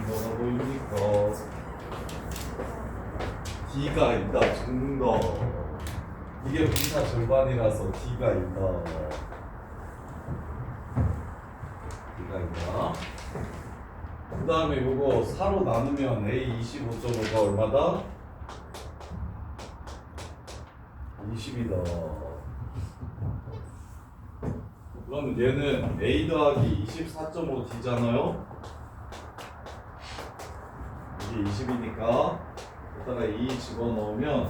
뭐가 보입니까? D가 있다. 정답. 이게 분사 절반이라서 D가 있다. D가 있다. 그 다음에 요거 4로 나누면 A 25.5가 얼마다? 20이다. 그럼 얘는 A 더하기 24.5D잖아요? 이게 20이니까 여기다가 2 집어넣으면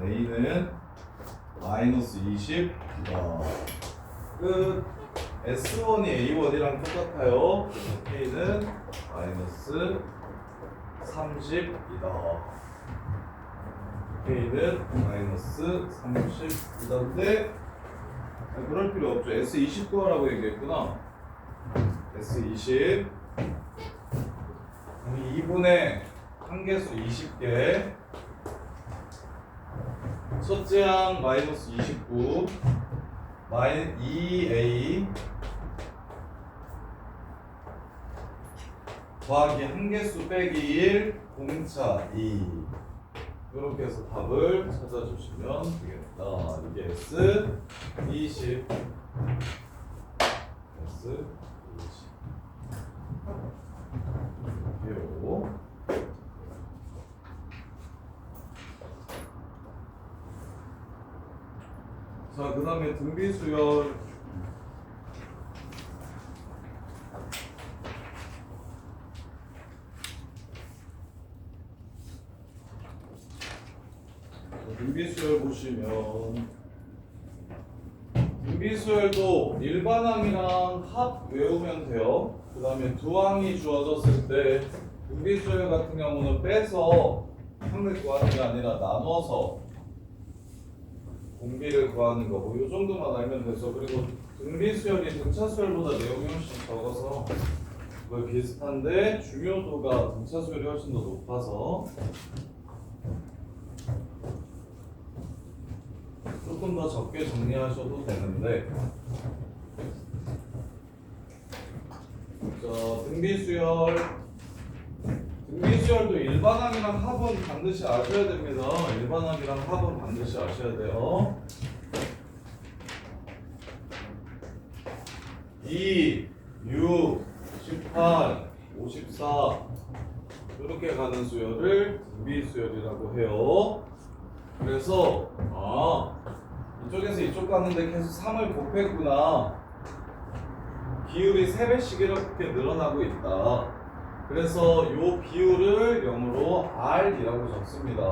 A는 마이너스 20이다. 끝. S1이 A1이랑 똑같아요. 그래서 K는 마이너스 30이다. K는 마이너스 30이다인데 그럴 필요 없죠. S20 구하라고 얘기했구나. S20 2분의 한개수 20개 첫째 항 마이너스 29 2A 더하기 한개수 빼기 1 공차 2 이렇게 해서 답을 찾아주시면 되겠다. 이게 S20 S20 이렇게요. 자, 그 다음에 등비수열 등비수열 보시면 등비수열도 일반항이랑 합 외우면 돼요. 그 다음에 두 항이 주어졌을 때 등비수열 같은 경우는 빼서 항을 구하는 게 아니라 나눠서 공비를 구하는 거고 이 정도만 알면 돼서 그리고 등비수열이 등차수열보다 내용이 훨씬 적어서 거의 비슷한데 중요도가 등차수열이 훨씬 더 높아서 조금 더 적게 정리하셔도 되는데 자, 등비수열도 일반항이랑 합은 반드시 아셔야 됩니다. 일반항이랑 합은 반드시 아셔야 돼요. 2, 6, 18, 54 이렇게 가는 수열을 등비수열이라고 해요. 그래서 이쪽에서 이쪽 가는데 계속 3을 곱했구나. 비율이 3배씩 이렇게 늘어나고 있다. 그래서 이 비율을 0으로 R이라고 적습니다.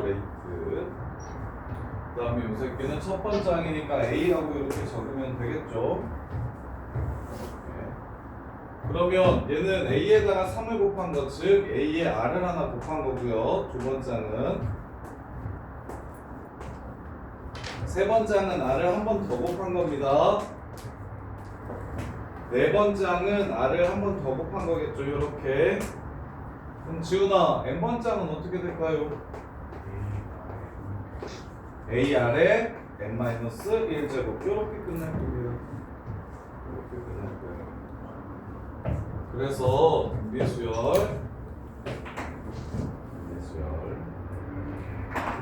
레이트. 그 다음에 이 새끼는 첫 번째 항이니까 A라고 이렇게 적으면 되겠죠. 그러면 얘는 A에다가 3을 곱한 것, 즉 A에 R을 하나 곱한 거고요. 두 번째 항은 세 번째 항은 R을 한 번 더 곱한 겁니다. 네 번째 항은 R을 한 번 더 곱한 거겠죠. 이렇게. 그럼 지훈아, n번째 항은 어떻게 될까요? AR에 n-1제곱 이렇게 끝날 거예요. 이렇게 끝날 거예요. 그래서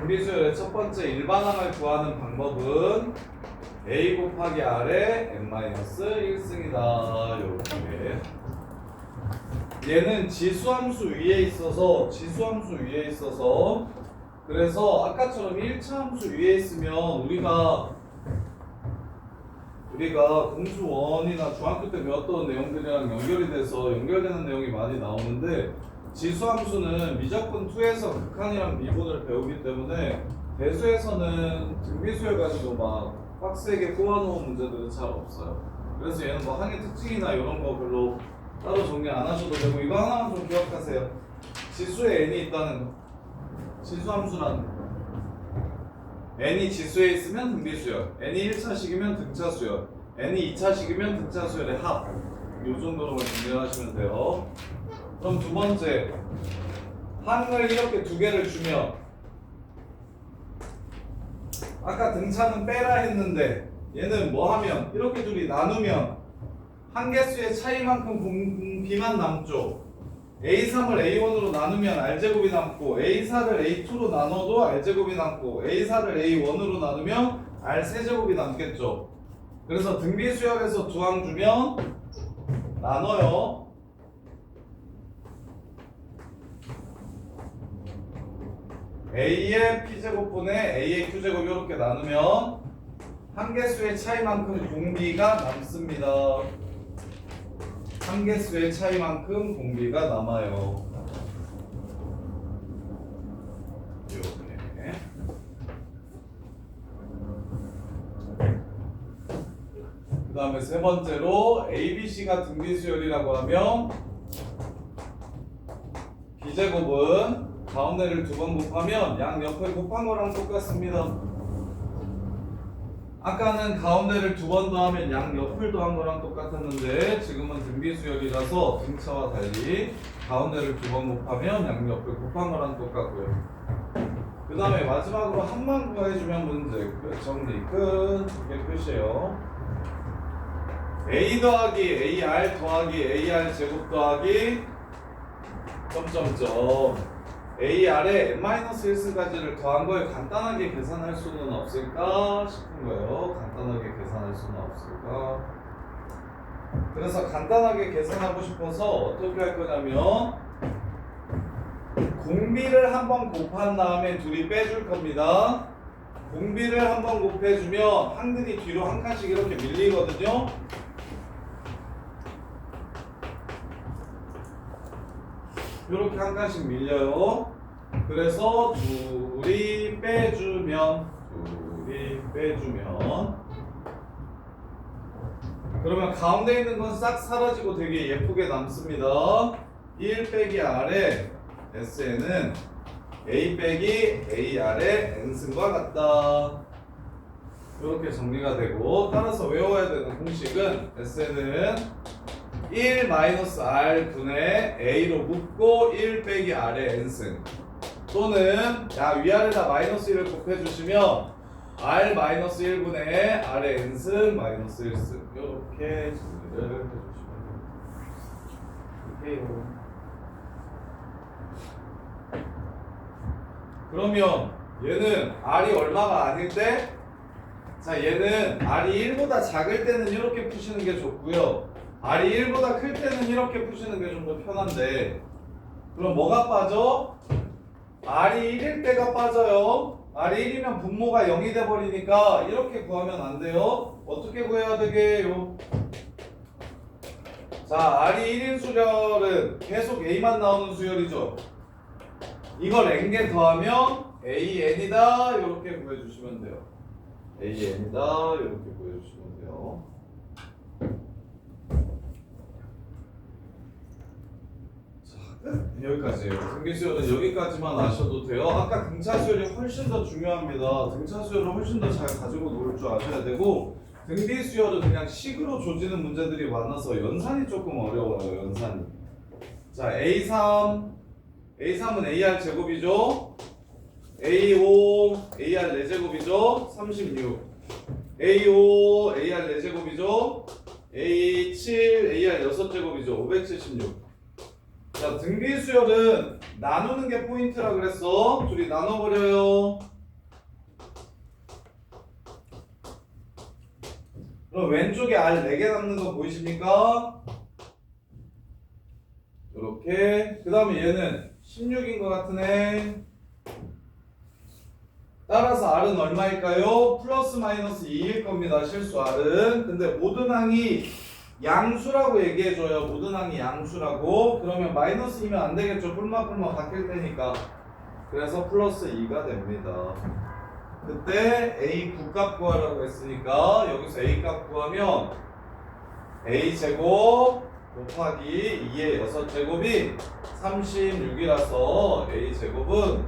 등비수열의 첫 번째 일반항을 구하는 방법은 A 곱하기 R의 n-1승이다. 이렇게. 얘는 지수함수 위에 있어서 그래서 아까처럼 1차 함수 위에 있으면 우리가 공수1이나 중학교 때 배웠던 내용들이랑 연결이 돼서 연결되는 내용이 많이 나오는데 지수함수는 미적분 2에서 극한이랑 미분을 배우기 때문에 대수에서는 등비수열 가지고 막 빡세게 꼬아놓은 문제들은 잘 없어요. 그래서 얘는 뭐 항의 특징이나 이런 거 별로 따로 정리 안 하셔도 되고 이거 하나만 좀 기억하세요. 지수에 n이 있다는 거. 지수함수라는 거. n이 지수에 있으면 등비수열, n이 1차식이면 등차수열, n이 2차식이면 등차수열의 합. 이 정도로만 정리하시면 돼요. 그럼 두 번째, 항을 이렇게 두 개를 주면 아까 등차는 빼라 했는데 얘는 뭐 하면 이렇게 둘이 나누면 한 개수의 차이만큼 공비만 남죠. A3을 A1으로 나누면 R제곱이 남고 A4를 A2로 나눠도 R제곱이 남고 A4를 A1으로 나누면 R3제곱이 남겠죠. 그래서 등비수열에서 두 항 주면 나눠요. A의 P제곱분의 A의 Q제곱 이렇게 나누면 한 개수의 차이만큼 공비가 남습니다. 한 개수의 차이만큼 공비가 남아요. 이렇게. 그 다음에 세 번째로 ABC가 등비수열이라고 하면 B제곱은 가운데를 두 번 곱하면 양 옆에 곱한 거랑 똑같습니다. 아까는 가운데를 두 번 더하면 양 옆을 더한 거랑 똑같았는데 지금은 등비수열이라서 등차와 달리 가운데를 두 번 곱하면 양 옆을 곱한 거랑 똑같고요. 그 다음에 마지막으로 한만 구해주면 문제 끝. 정리 끝. 이게 끝이에요. A 더하기 AR 더하기 AR 제곱 더하기 점점점 AR에 n-1승까지를 더한 걸 간단하게 계산할 수는 없을까 싶은 거예요. 간단하게 계산할 수는 없을까. 그래서 간단하게 계산하고 싶어서 어떻게 할 거냐면 공비를 한번 곱한 다음에 둘이 빼줄 겁니다. 공비를 한번 곱해주면 항들이 뒤로 한 칸씩 이렇게 밀리거든요. 이렇게 한 칸씩 밀려요. 그래서 둘이 빼주면 그러면 가운데 있는 건 싹 사라지고 되게 예쁘게 남습니다. 1 빼기 R의 SN은 A 빼기 AR의 N승과 같다. 이렇게 정리가 되고 따라서 외워야 되는 공식은 SN은 1-R 분의 A로 묶고 1 빼기 R의 N승 또는 위아래다 마이너스 1을 곱해주시면 R-1분의 R의 N승 마이너스 1승 이렇게 정리를 해주시면 됩니다. 그러면 얘는 R이 얼마가 아닐 때? 자 얘는 R이 1보다 작을 때는 이렇게 푸시는 게 좋고요. R이 1보다 클 때는 이렇게 푸시는 게 좀 더 편한데 그럼 뭐가 빠져? R이 1일 때가 빠져요. R이 1이면 분모가 0이 돼버리니까 이렇게 구하면 안 돼요. 어떻게 구해야 되게요? 자 R이 1인 수열은 계속 A만 나오는 수열이죠. 이걸 n개 더하면 AN이다 이렇게 구해주시면 돼요. AN이다 이렇게 구해주시면 돼요. 여기까지예요. 등비수열은 여기까지만 아셔도 돼요. 아까 등차수열이 훨씬 더 중요합니다. 등차수열을 훨씬 더 잘 가지고 놀 줄 아셔야 되고 등비수열은 그냥 식으로 조지는 문제들이 많아서 연산이 조금 어려워요. 연산이. 자 A3은 AR 제곱이죠. A5 AR 4제곱이죠. 36 A5 AR 4제곱이죠. A7 AR 6제곱이죠. 576 자, 등비수열은 나누는 게 포인트라 그랬어. 둘이 나눠버려요. 그럼 왼쪽에 R 4개 남는 거 보이십니까? 이렇게. 그 다음에 얘는 16인 것 같으네. 따라서 R은 얼마일까요? 플러스 마이너스 2일 겁니다. 실수 R은. 근데 모든 항이 양수라고 얘기해줘요. 모든 항이 양수라고. 그러면 마이너스 2면 안 되겠죠. 뿔마뿔마 바뀔 테니까. 그래서 플러스 2가 됩니다. 그때 A 9값 구하라고 했으니까 여기서 A 값 구하면 A 제곱 곱하기 2의 6제곱이 36이라서 A 제곱은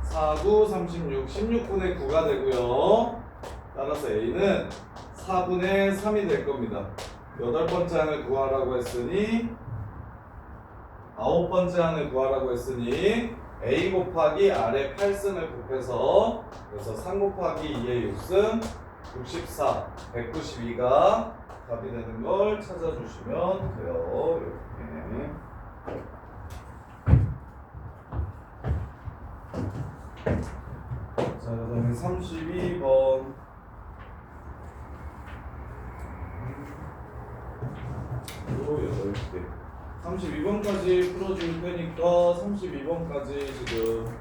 4, 9, 36, 16분의 9가 되고요. 따라서 A는 4분의 3이 될 겁니다. 8번째 항을 구하라고 했으니 9번째 항을 구하라고 했으니 A 곱하기 R의 8승을 곱해서 그래서 3 곱하기 2의 6승 64, 192가 답이 되는 걸 찾아주시면 돼요. 이렇게. 자, 그다음에 32번. 요 8개. 32번까지 풀어줄 테니까 32번까지 지금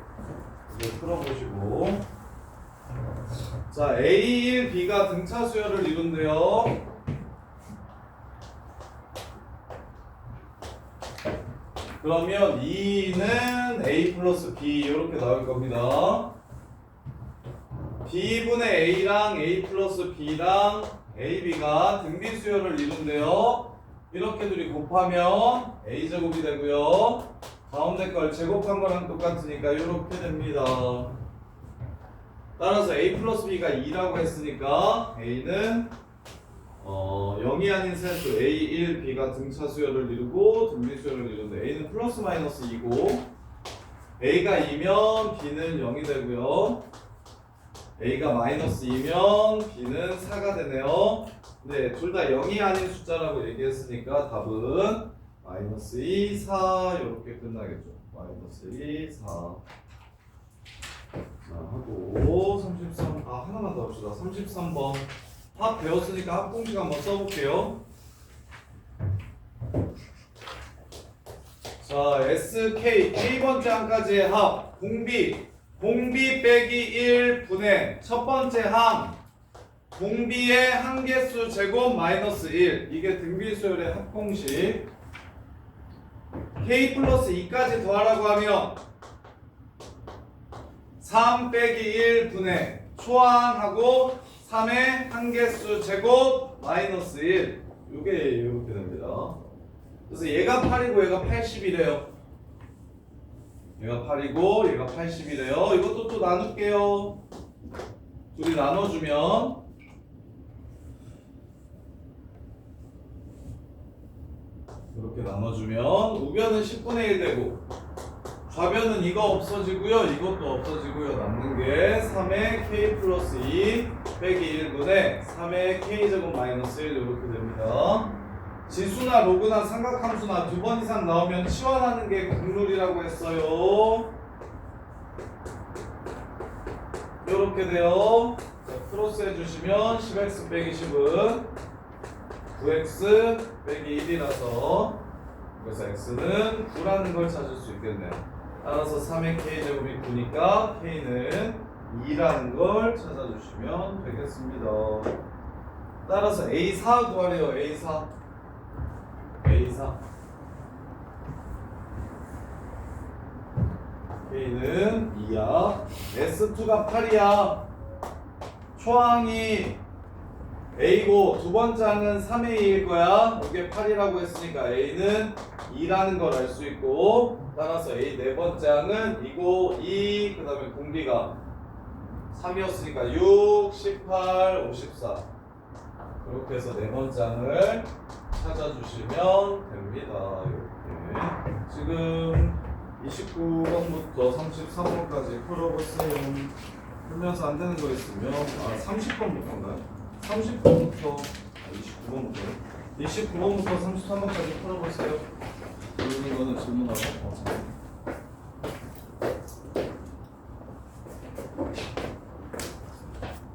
이제 풀어보시고. 자, A1, B가 등차 수열을 이룬대요. 그러면 2는 A 플러스 B 이렇게 나올 겁니다. B분의 A랑 A 플러스 B랑 AB가 등비 수열을 이룬대요. 이렇게 둘이 곱하면 A제곱이 되고요. 가운데 걸 제곱한 거랑 똑같으니까 이렇게 됩니다. 따라서 A 플러스 B가 2라고 했으니까 A는 0이 아닌 셋수 A1, B가 등차 수열을 이루고 등비 수열을 이루는데 A는 플러스 마이너스 2고 A가 2면 B는 0이 되고요. A가 마이너스 2면 B는 4가 되네요. 네, 둘 다 0이 아닌 숫자라고 얘기했으니까 답은 마이너스 2, 4 이렇게 끝나겠죠. 마이너스 2, 4. 자, 하고 33, 하나만 더 합시다. 33번 합 배웠으니까 합공식 한번 써볼게요. 자, SK K번째 항까지의 합 공비 빼기 1분의 첫 번째 항 공비의 항개수 제곱 마이너스 1 이게 등비 수열의 합공식. K 플러스 2까지 더하라고 하면 3 빼기 1분의 초항하고 3의 항개수 제곱 마이너스 1 이게 이렇게 됩니다. 그래서 얘가 8이고 얘가 80이래요. 얘가 8이고 얘가 80이래요. 이것도 또 나눌게요. 둘이 나눠주면 이렇게 나눠주면 우변은 10분의 1 되고 좌변은 이거 없어지고요. 이것도 없어지고요. 남는 게 3의 K 플러스 2 빼기 1분의 3의 K제곱 마이너스 1 이렇게 됩니다. 지수나 로그나 삼각함수나 두 번 이상 나오면 치환하는 게 국룰이라고 했어요. 이렇게 돼요. 자, 크로스 해주시면 10x 빼기 10은 9x 빼기 1이라서 그래서 x는 9라는 걸 찾을 수 있겠네요. 따라서 3의 k제곱이 9니까 k는 2라는 걸 찾아주시면 되겠습니다. 따라서 A4 구하래요. A4 k는 2야. S2가 8이야. 초항이 A고 두 번째 항은 3의 2일 거야. 이게 8이라고 했으니까 A는 2라는 걸 알 수 있고 따라서 A 네 번째 항은 2고 2 그 다음에 공비가 3이었으니까 6, 18, 54 그렇게 해서 네 번째 항을 찾아주시면 됩니다. 이렇게 지금 29번부터 33번까지 풀어보세요. 풀면서 안 되는 거 있으면 30번부터인가요? 30번부터 29번부터 33번까지 풀어보세요. 모르는 거는 질문하고